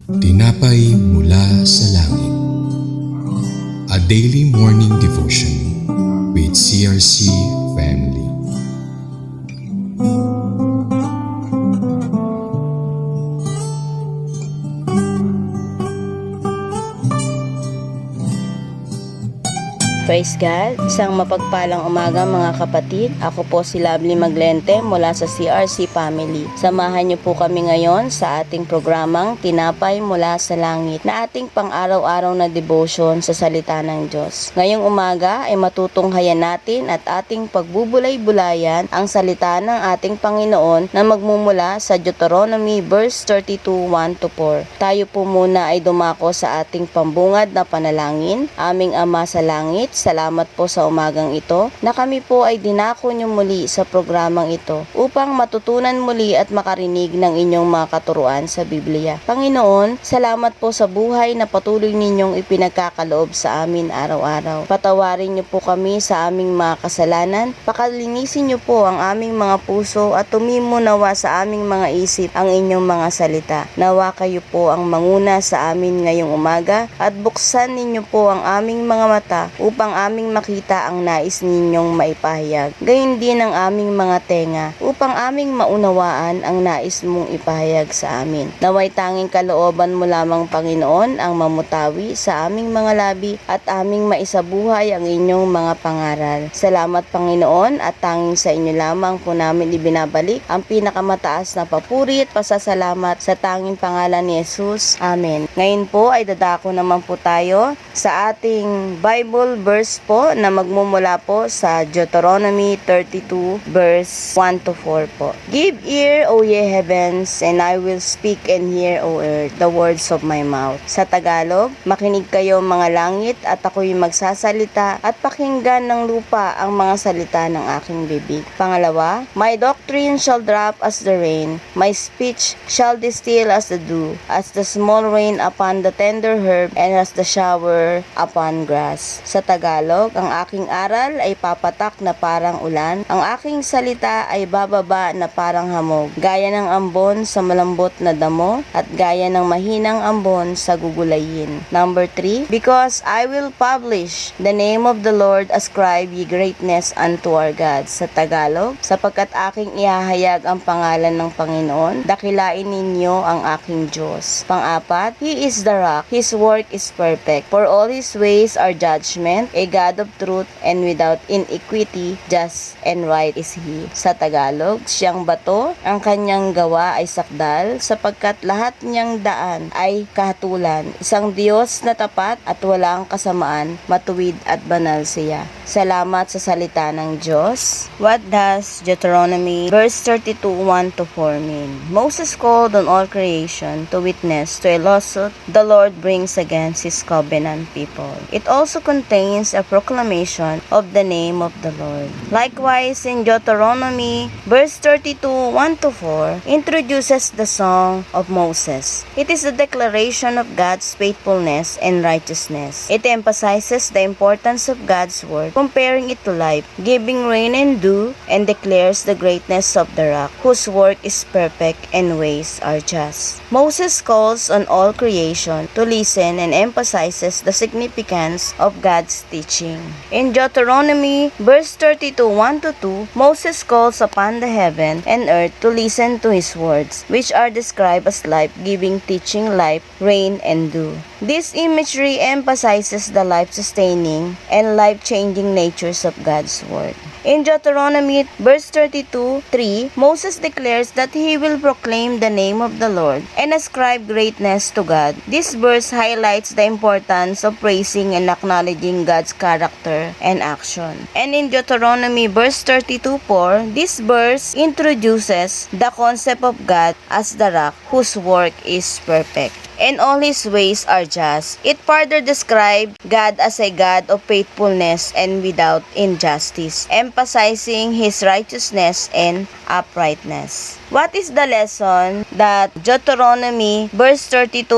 Tinapay mula sa langit. A daily morning devotion with CRC family. Praise God! Isang mapagpalang umaga mga kapatid. Ako po si Lovely Maglente mula sa CRC Family. Samahan niyo po kami ngayon sa ating programang Tinapay mula sa Langit na ating pang-araw-araw na devotion sa salita ng Diyos. Ngayong umaga ay matutunghayan natin at ating pagbubulay-bulayan ang salita ng ating Panginoon na magmumula sa Deuteronomy verse 32, 1-4. Tayo po muna ay dumako sa ating pambungad na panalangin. Aming Ama sa Langit, salamat po sa umagang ito na kami po ay dinako niyo muli sa programang ito upang matutunan muli at makarinig ng inyong mga katuruan sa Biblia. Panginoon, salamat po sa buhay na patuloy ninyong ipinagkakaloob sa amin araw-araw. Patawarin niyo po kami sa aming mga kasalanan, pakalinisin niyo po ang aming mga puso at tumimo nawa sa aming mga isip ang inyong mga salita. Nawa kayo po ang manguna sa amin ngayong umaga at buksan ninyo po ang aming mga mata upang aming makita ang nais ninyong maipahayag. Gayon din ang aming mga tenga upang aming maunawaan ang nais mong ipahayag sa amin. Naway tanging kalooban mo lamang, Panginoon, ang mamutawi sa aming mga labi at aming maisabuhay ang inyong mga pangaral. Salamat, Panginoon, at tanging sa inyo lamang po namin ibinabalik ang pinakamataas na papuri at pasasalamat sa tanging pangalan ni Jesus. Amen. Ngayon po ay dadako naman po tayo sa ating Bible verse po na magmumula po sa Deuteronomy 32 verse 1-4 po. Give ear, O ye heavens, and I will speak, and hear, O earth, the words of my mouth. Sa Tagalog, makinig kayo mga langit at ako'y magsasalita at pakinggan ng lupa ang mga salita ng aking bibig. Pangalawa, my doctrine shall drop as the rain, my speech shall distill as the dew, as the small rain upon the tender herb, and as the shower upon grass. Sa Tagalog, ang aking aral ay papatak na parang ulan, ang aking salita ay bababa na parang hamog, gaya ng ambon sa malambot na damo, at gaya ng mahinang ambon sa gugulayin. Number 3, because I will publish the name of the Lord, ascribe ye greatness unto our God. Sa Tagalog, sapagkat aking ihahayag ang pangalan ng Panginoon, dakilain ninyo ang aking Diyos. Pang-apat, He is the rock, His work is perfect, for all His ways are judgment, a God of truth, and without iniquity, just and right is He. Sa Tagalog, siyang bato, ang kanyang gawa ay sakdal, sapagkat lahat niyang daan ay kahatulan. Isang Diyos na tapat at walang kasamaan, matuwid at banal siya. Salamat sa salita ng Diyos. What does Deuteronomy verse 32, 1-4 mean? Moses called on all creation to witness to a lawsuit the Lord brings against His covenant people. It also contains a proclamation of the name of the Lord. Likewise, in Deuteronomy verse 32, 1-4 introduces the song of Moses. It is the declaration of God's faithfulness and righteousness. It emphasizes the importance of God's word, comparing it to life, giving rain and dew, and declares the greatness of the rock, whose work is perfect and ways are just. Moses calls on all creation to listen and emphasizes the significance of God's teaching. In Deuteronomy verse 32, 1-2, Moses calls upon the heaven and earth to listen to his words, which are described as life-giving, teaching, life, rain, and dew. This imagery emphasizes the life-sustaining and life-changing natures of God's word. In Deuteronomy verse 32, 3, Moses declares that he will proclaim the name of the Lord and ascribe greatness to God. This verse highlights the importance of praising and acknowledging God's character and action. And in Deuteronomy verse 32, 4, this verse introduces the concept of God as the rock whose work is perfect, and all His ways are just. It further describes God as a God of faithfulness and without injustice, emphasizing His righteousness and uprightness. What is the lesson that Deuteronomy verse 32,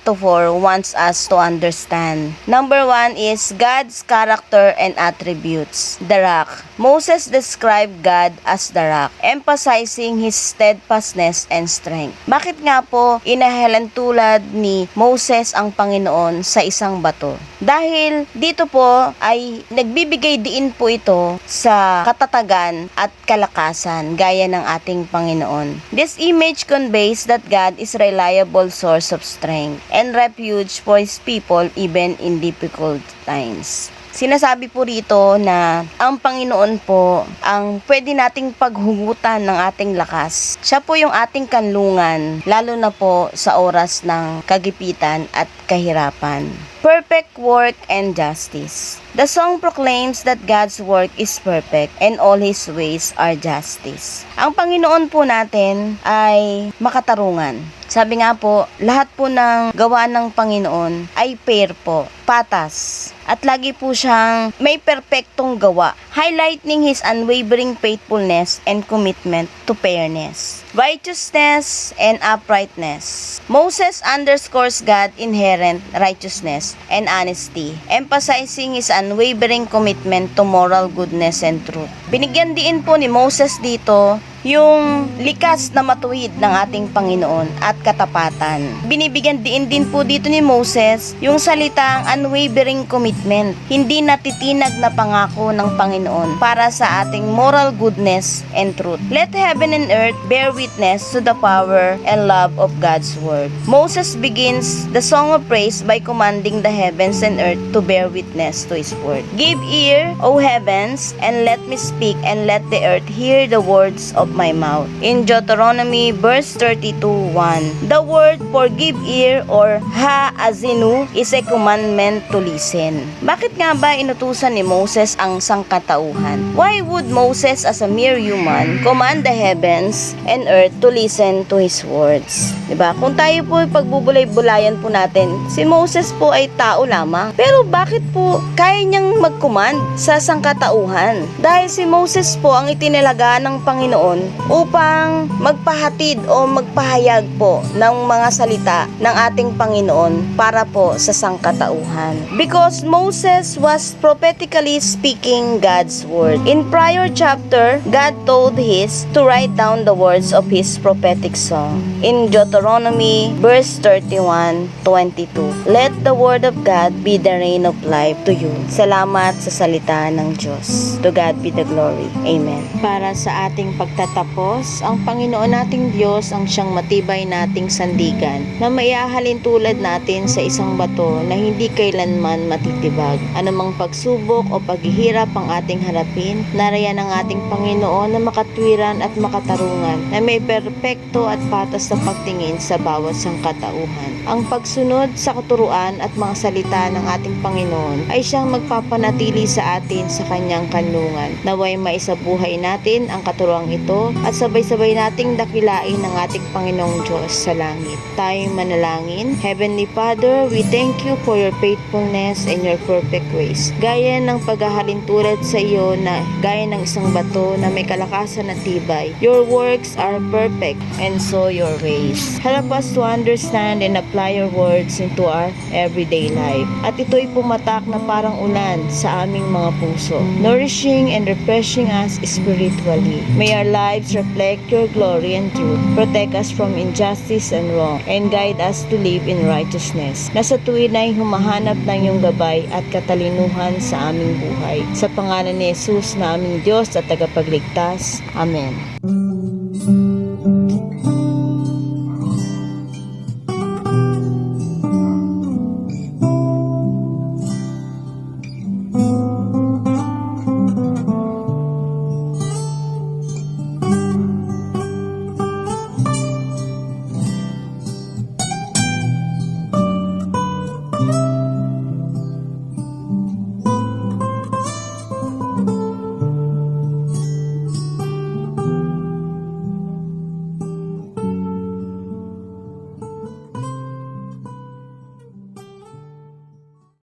1-4 wants us to understand? Number 1 is God's character and attributes. The rock. Moses described God as the rock, emphasizing His steadfastness and strength. Bakit nga po inahelan tulad ni Moses ang Panginoon sa isang bato? Dahil dito po ay nagbibigay diin po ito sa katatagan at kalakasan gaya ng ating Panginoon. This image conveys that God is a reliable source of strength and refuge for His people even in difficult times. Sinasabi po rito na ang Panginoon po ang pwede nating paghugutan ng ating lakas. Siya po yung ating kanlungan, lalo na po sa oras ng kagipitan at kahirapan. Perfect work and justice. The song proclaims that God's work is perfect and all His ways are justice. Ang Panginoon po natin ay makatarungan. Sabi nga po, lahat po ng gawa ng Panginoon ay fair po, patas. At lagi po siyang may perpektong gawa, highlighting His unwavering faithfulness and commitment to fairness, righteousness, and uprightness. Moses underscores God's inherent righteousness and honesty, emphasizing His unwavering commitment to moral goodness and truth. Binigyan din po ni Moses dito yung likas na matuwid ng ating Panginoon at katapatan. Binibigyan din po dito ni Moses yung salitang unwavering commitment, hindi natitinag na pangako ng Panginoon para sa ating moral goodness and truth. Let heaven and earth bear witness to the power and love of God's word. Moses begins the song of praise by commanding the heavens and earth to bear witness to His word. Give ear, O heavens, and let me speak, and let the earth hear the words of my mouth. In Deuteronomy verse 32:1, the word for give ear or ha-azinu is a commandment to listen. Bakit nga ba inutusan ni Moses ang sangkatauhan? Why would Moses as a mere human command the heavens and earth to listen to his words? Diba? Kung tayo po pagbubulay-bulayan po natin, si Moses po ay tao lamang. Pero bakit po kaya niyang mag-command sa sangkatauhan? Dahil si Moses po ang itinalaga ng Panginoon upang magpahatid o magpahayag po ng mga salita ng ating Panginoon para po sa sangkatauhan. Because Moses was prophetically speaking God's word. In prior chapter, God told His to write down the words of His prophetic song. In Deuteronomy verse 31:22, let the word of God be the rain of life to you. Salamat sa salita ng Diyos. To God be the glory. Amen. Para sa ating pagtatapos, ang Panginoon nating Diyos ang siyang matibay nating sandigan na maiahalin tulad natin sa isang bato na hindi kailanman matitibag. Anumang pagsubok o paghihirap ang ating harapin, narayan ang ating Panginoon na makatwiran at makatarungan na may perpekto at patas na pagtingin sa bawat sangkatauhan. Ang pagsunod sa katuruan at mga salita ng ating Panginoon ay siyang magpapanatili sa atin sa kanyang kanlungan. Naway maisabuhay natin ang katuruang ito at sabay-sabay nating dakilain ang ating Panginoong Diyos sa langit. Tayong manalangin. Heavenly Father, we thank you for your faithfulness and your perfect ways. Gaya ng paghahalin tulad sa iyo na gaya ng isang bato na may kalakasan at tibay. Your works are perfect and so your ways. Help us to understand and apply your words into our everyday life. At ito'y pumatak na parang ulan sa aming mga puso, nourishing and refreshing us spiritually. May our lives reflect your glory and truth. Protect us from injustice and wrong, and guide us to live in righteousness. Na sa tuwin ay humahanap ng iyong gabay at katalinuhan sa aming buhay. Sa pangalan ni Jesus na aming Diyos at tagapagligtas. Amen.